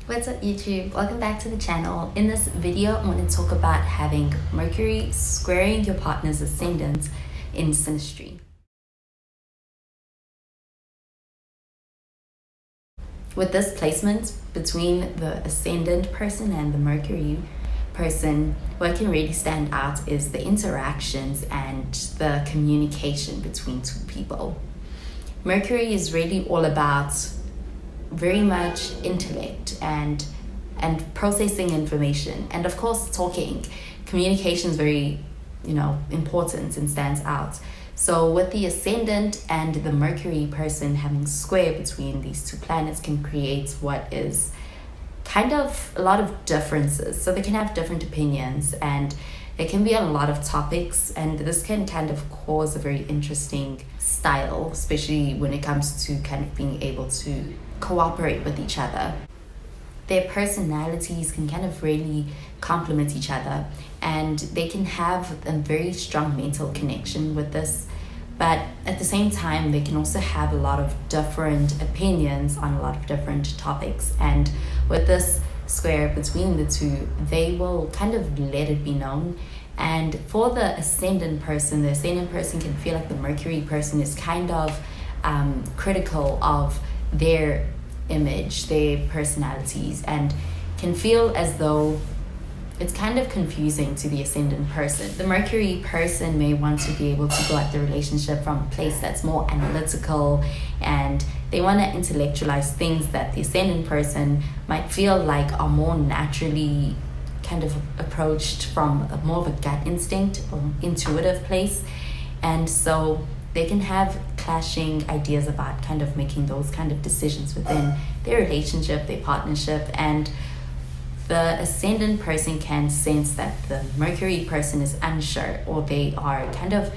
What's up YouTube? Welcome back to the channel. In this video, I'm going to talk about having Mercury squaring your partner's ascendant in synastry. With this placement between the ascendant person and the Mercury person, what can really stand out is the interactions and the communication between two people. Mercury is really all about very much intellect and processing information, and of course talking. Communication is very important and stands out. So with the ascendant and the Mercury person having square between these two planets can create what is kind of a lot of differences. So they can have different opinions and there can be a lot of topics, and this can kind of cause a very interesting style, especially when it comes to kind of being able to cooperate with each other. Their personalities can kind of really complement each other, and they can have a very strong mental connection with this, but at the same time they can also have a lot of different opinions on a lot of different topics. And with this square between the two, they will kind of let it be known. And for the ascendant person can feel like the Mercury person is kind of critical of their image, their personalities, and can feel as though it's kind of confusing to the ascendant person. The Mercury person may want to be able to go at the relationship from a place that's more analytical, and they want to intellectualize things that the ascendant person might feel like are more naturally kind of approached from a more of a gut instinct or intuitive place. And so they can have clashing ideas about kind of making those kind of decisions within their relationship, their partnership. And the ascendant person can sense that the Mercury person is unsure, or they are kind of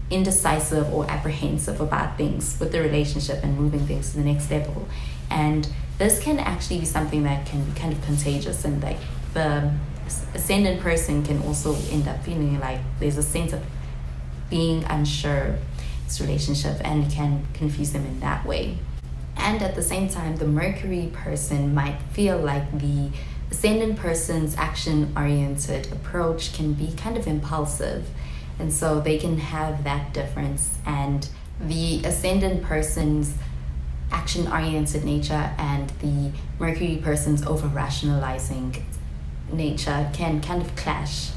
indecisive or apprehensive about things with the relationship and moving things to the next level. And this can actually be something that can be kind of contagious, and like the ascendant person can also end up feeling like there's a sense of being unsure this relationship, and can confuse them in that way. And at the same time, the Mercury person might feel like the ascendant person's action-oriented approach can be kind of impulsive, and so they can have that difference. And the ascendant person's action-oriented nature and the Mercury person's over-rationalizing nature can kind of clash.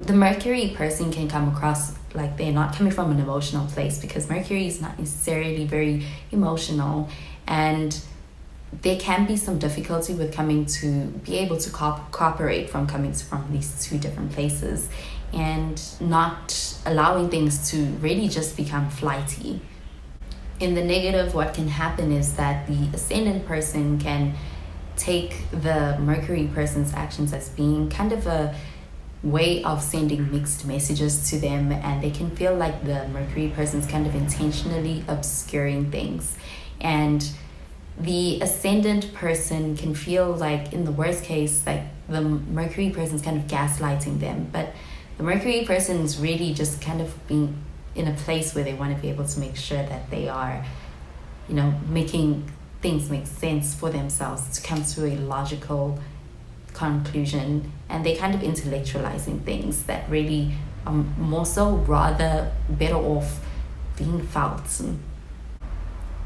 The Mercury person can come across like they're not coming from an emotional place, because Mercury is not necessarily very emotional, and there can be some difficulty with coming to be able to cooperate from coming from these two different places, and not allowing things to really just become flighty. In the negative, what can happen is that the ascendant person can take the Mercury person's actions as being kind of a way of sending mixed messages to them, and they can feel like the Mercury person's kind of intentionally obscuring things. And the ascendant person can feel like, in the worst case, like the Mercury person's kind of gaslighting them, but the Mercury person is really just kind of being in a place where they want to be able to make sure that they are, making things make sense for themselves, to come to a logical conclusion, and they kind of intellectualizing things that really are more so rather better off being felt.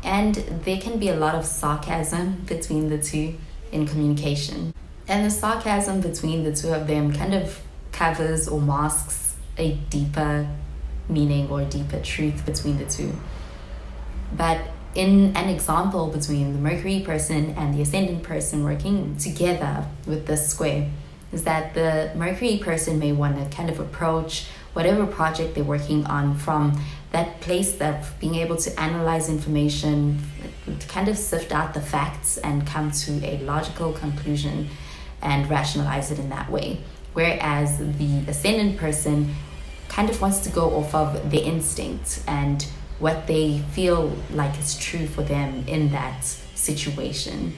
And there can be a lot of sarcasm between the two in communication, and the sarcasm between the two of them kind of covers or masks a deeper meaning or deeper truth between the two. But in an example between the Mercury person and the ascendant person working together with this square, is that the Mercury person may want to kind of approach whatever project they're working on from that place of being able to analyze information, to kind of sift out the facts and come to a logical conclusion and rationalize it in that way. Whereas the ascendant person kind of wants to go off of their instinct and what they feel like is true for them in that situation.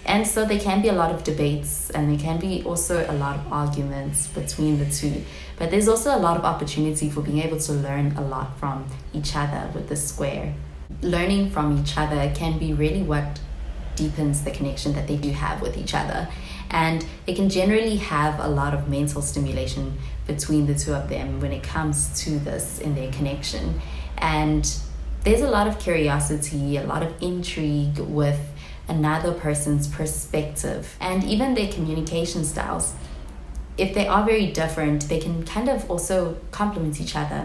And so there can be a lot of debates, and there can be also a lot of arguments between the two. But there's also a lot of opportunity for being able to learn a lot from each other with the square. Learning from each other can be really what deepens the connection that they do have with each other. And they can generally have a lot of mental stimulation between the two of them when it comes to this in their connection. And there's a lot of curiosity, a lot of intrigue with another person's perspective, and even their communication styles. If they are very different, they can kind of also complement each other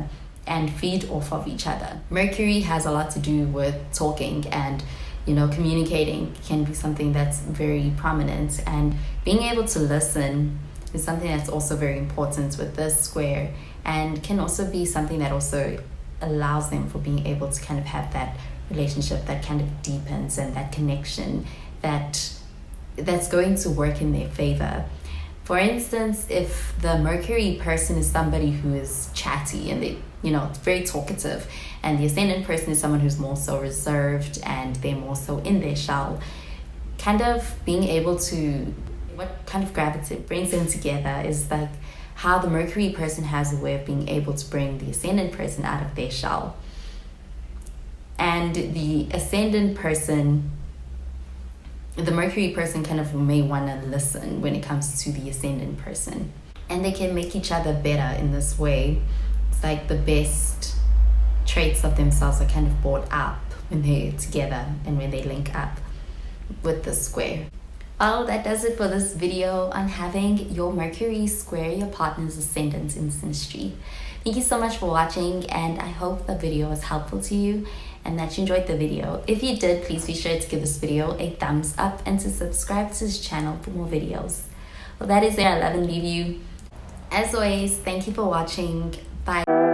and feed off of each other. Mercury has a lot to do with talking, and communicating can be something that's very prominent, and being able to listen is something that's also very important with this square, and can also be something that also allows them for being able to kind of have that relationship that kind of deepens, and that connection that's going to work in their favor. For instance, if the Mercury person is somebody who is chatty and they, very talkative, and the Ascendant person is someone who's more so reserved and they're more so in their shell, kind of being able to, what kind of gravity brings them together is like how the Mercury person has a way of being able to bring the Ascendant person out of their shell. And the Ascendant person, the Mercury person kind of may want to listen when it comes to the Ascendant person. And they can make each other better in this way. It's like the best traits of themselves are kind of brought up when they're together and when they link up with the square. Well, that does it for this video on having your Mercury square your partner's Ascendant in SYNASTRY. Thank you so much for watching, and I hope the video was helpful to you and that you enjoyed the video. If you did, please be sure to give this video a thumbs up and to subscribe to this channel for more videos. Well, that is where I love and leave you. As always, thank you for watching. Bye.